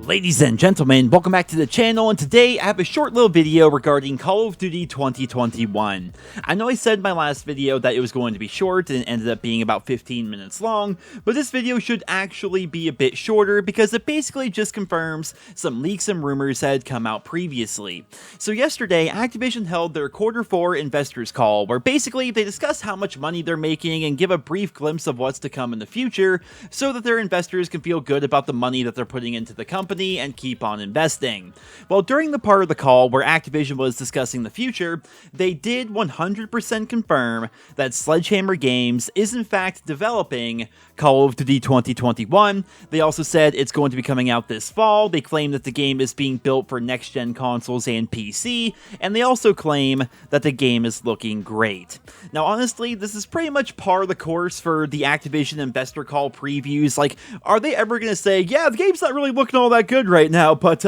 Ladies and gentlemen, welcome back to the channel, and today I have a short little video regarding Call of Duty 2021. I know I said in my last video that it was going to be short and it ended up being about 15 minutes long, but this video should actually be a bit shorter because it basically just confirms some leaks and rumors that had come out previously. So yesterday, Activision held their Q4 investors call, where basically they discuss how much money they're making and give a brief glimpse of what's to come in the future so that their investors can feel good about the money that they're putting into the company and keep on investing. Well, during the part of the call where Activision was discussing the future, they did 100% confirm that Sledgehammer Games is in fact developing Call of Duty 2021. They also said it's going to be coming out this fall. They claim that the game is being built for next-gen consoles and PC, and they also claim that the game is looking great. Now, honestly, this is pretty much par the course for the Activision investor call previews. Like, are they ever going to say, yeah, the game's not really looking all that good right now, but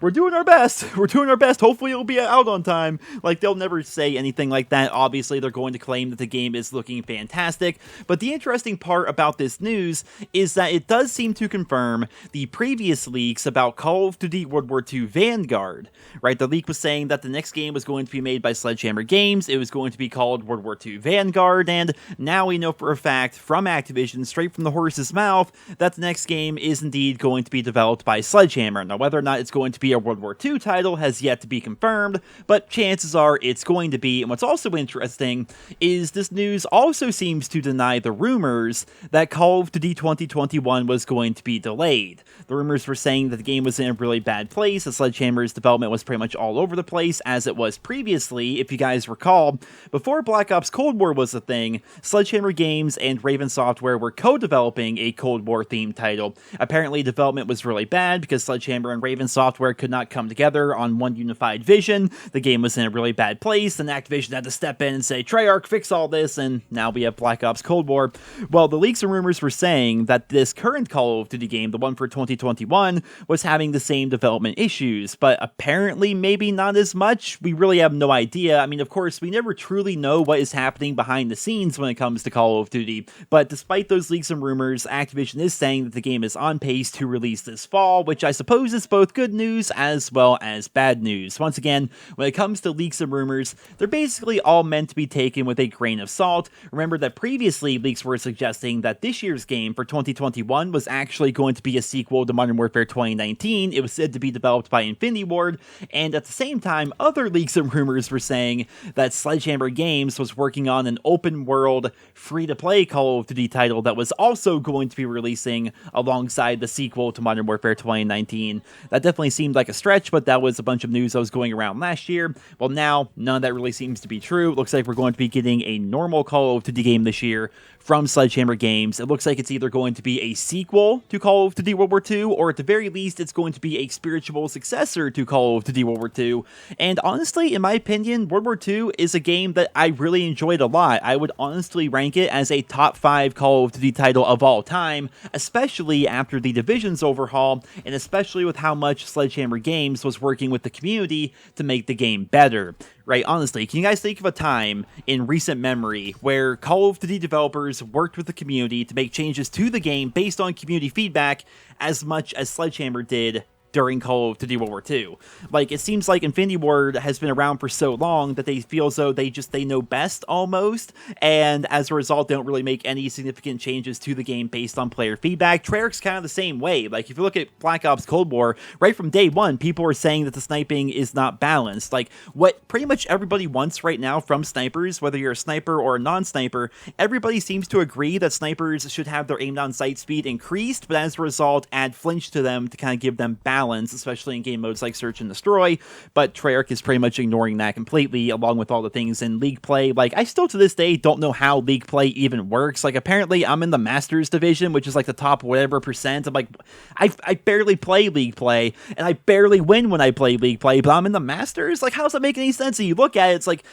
we're doing our best. We're doing our best. Hopefully it'll be out on time. Like, they'll never say anything like that. Obviously, they're going to claim that the game is looking fantastic. But the interesting part about this news is that it does seem to confirm the previous leaks about Call of Duty World War II Vanguard, right? The leak was saying that the next game was going to be made by Sledgehammer Games. It was going to be called World War II Vanguard, and now we know for a fact from Activision, straight from the horse's mouth, that the next game is indeed going to be developed by Sledgehammer. Now, whether or not it's going to be a World War II title has yet to be confirmed, but chances are it's going to be. And what's also interesting is this news also seems to deny the rumors that Call of Duty 2021 was going to be delayed. The rumors were saying that the game was in a really bad place, that Sledgehammer's development was pretty much all over the place, as it was previously. If you guys recall, before Black Ops Cold War was a thing, Sledgehammer Games and Raven Software were co-developing a Cold War themed title. Apparently, development was really bad because Sledgehammer and Raven Software could not come together on one unified vision. The game was in a really bad place, and Activision had to step in and say, Treyarch, fix all this, and now we have Black Ops Cold War. Well, the leaks and rumors were saying that this current Call of Duty game, the one for 2021, was having the same development issues, but apparently maybe not as much. We really have no idea. I mean, of course, we never truly know what is happening behind the scenes when it comes to Call of Duty, but despite those leaks and rumors, Activision is saying that the game is on pace to release this fall, which I suppose is both good news as well as bad news. Once again, when it comes to leaks and rumors, they're basically all meant to be taken with a grain of salt. Remember that previously leaks were suggesting that this year's game for 2021 was actually going to be a sequel to Modern Warfare 2019. It was said to be developed by Infinity Ward, and at the same time, other leaks and rumors were saying that Sledgehammer Games was working on an open-world, free-to-play Call of Duty title that was also going to be releasing alongside the sequel to Modern Warfare 2019. That definitely seemed like a stretch, but that was a bunch of news that was going around last year. Well, now, none of that really seems to be true. It looks like we're going to be getting a normal Call of Duty game this year from Sledgehammer Games. It looks like it's either going to be a sequel to Call of Duty World War II, or at the very least, it's going to be a spiritual successor to Call of Duty World War II. And honestly, in my opinion, World War II is a game that I really enjoyed a lot. I would honestly rank it as a top 5 Call of Duty title of all time, especially after the Division's overhaul, and especially with how much Sledgehammer Games was working with the community to make the game better. Right, honestly, can you guys think of a time in recent memory where Call of Duty developers worked with the community to make changes to the game based on community feedback as much as Sledgehammer did during Call of Duty World War II? Like, it seems like Infinity Ward has been around for so long that they feel as though they know best almost, and as a result, they don't really make any significant changes to the game based on player feedback. Treyarch's kind of the same way. Like, if you look at Black Ops Cold War, right from day one, people were saying that the sniping is not balanced. Like, what pretty much everybody wants right now from snipers, whether you're a sniper or a non-sniper, everybody seems to agree that snipers should have their aim down sight speed increased, but as a result, add flinch to them to kind of give them balance, especially in game modes like Search and Destroy. But Treyarch is pretty much ignoring that completely, along with all the things in League play. Like, I still to this day don't know how League play even works. Like, apparently I'm in the Masters division, which is like the top whatever percent. I'm like, I barely play League play, and I barely win when I play League play, but I'm in the Masters? Like, how does that make any sense? And you look at it, it's like,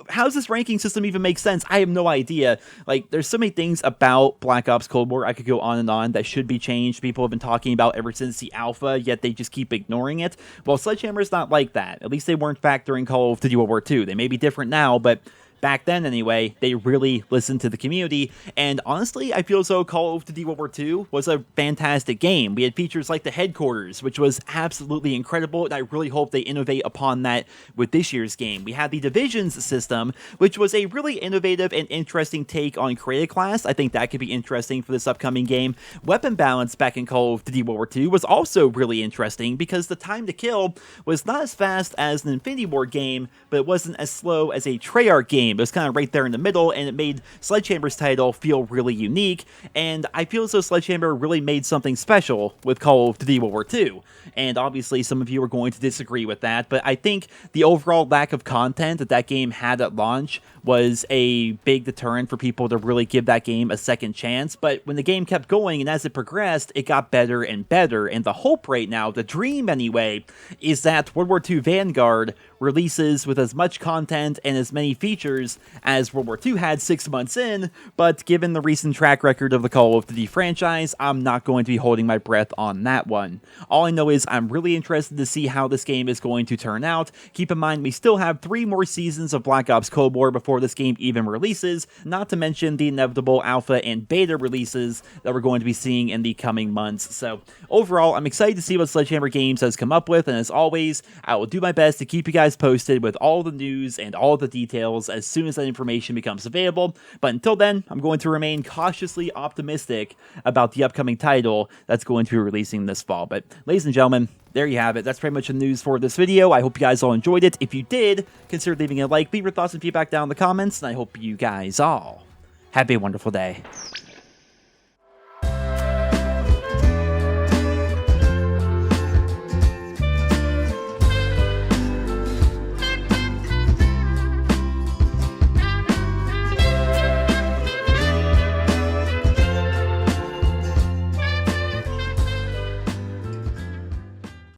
how does this ranking system even make sense? I have no idea. Like, there's so many things about Black Ops Cold War I could go on and on that should be changed. People have been talking about ever since the alpha, yet they just keep ignoring it. Well, Sledgehammer's not like that. At least they weren't back during Call of Duty World War II. They may be different now, but back then anyway, they really listened to the community, and honestly, I feel as though Call of Duty World War II was a fantastic game. We had features like the headquarters, which was absolutely incredible, and I really hope they innovate upon that with this year's game. We had the Divisions system, which was a really innovative and interesting take on creative class. I think that could be interesting for this upcoming game. Weapon balance back in Call of Duty World War II was also really interesting because the time to kill was not as fast as an Infinity Ward game, but it wasn't as slow as a Treyarch game. It was kind of right there in the middle, and it made Sledgehammer's title feel really unique, and I feel as though Sledgehammer really made something special with Call of Duty World War II. And obviously some of you are going to disagree with that, but I think the overall lack of content that that game had at launch was a big deterrent for people to really give that game a second chance. But when the game kept going and as it progressed, it got better and better, and the hope right now, the dream anyway, is that World War II Vanguard releases with as much content and as many features as World War II had 6 months in, but given the recent track record of the Call of Duty franchise, I'm not going to be holding my breath on that one. All I know is I'm really interested to see how this game is going to turn out. Keep in mind, we still have 3 more seasons of Black Ops Cold War before this game even releases, not to mention the inevitable alpha and beta releases that we're going to be seeing in the coming months. So overall, I'm excited to see what Sledgehammer Games has come up with, and as always, I will do my best to keep you guys posted with all the news and all the details as soon as that information becomes available. But until then, I'm going to remain cautiously optimistic about the upcoming title that's going to be releasing this fall. But ladies and gentlemen, there you have it. That's pretty much the news for this video. I hope you guys all enjoyed it. If you did, consider leaving a like, leave your thoughts and feedback down in the comments, and I hope you guys all have a wonderful day.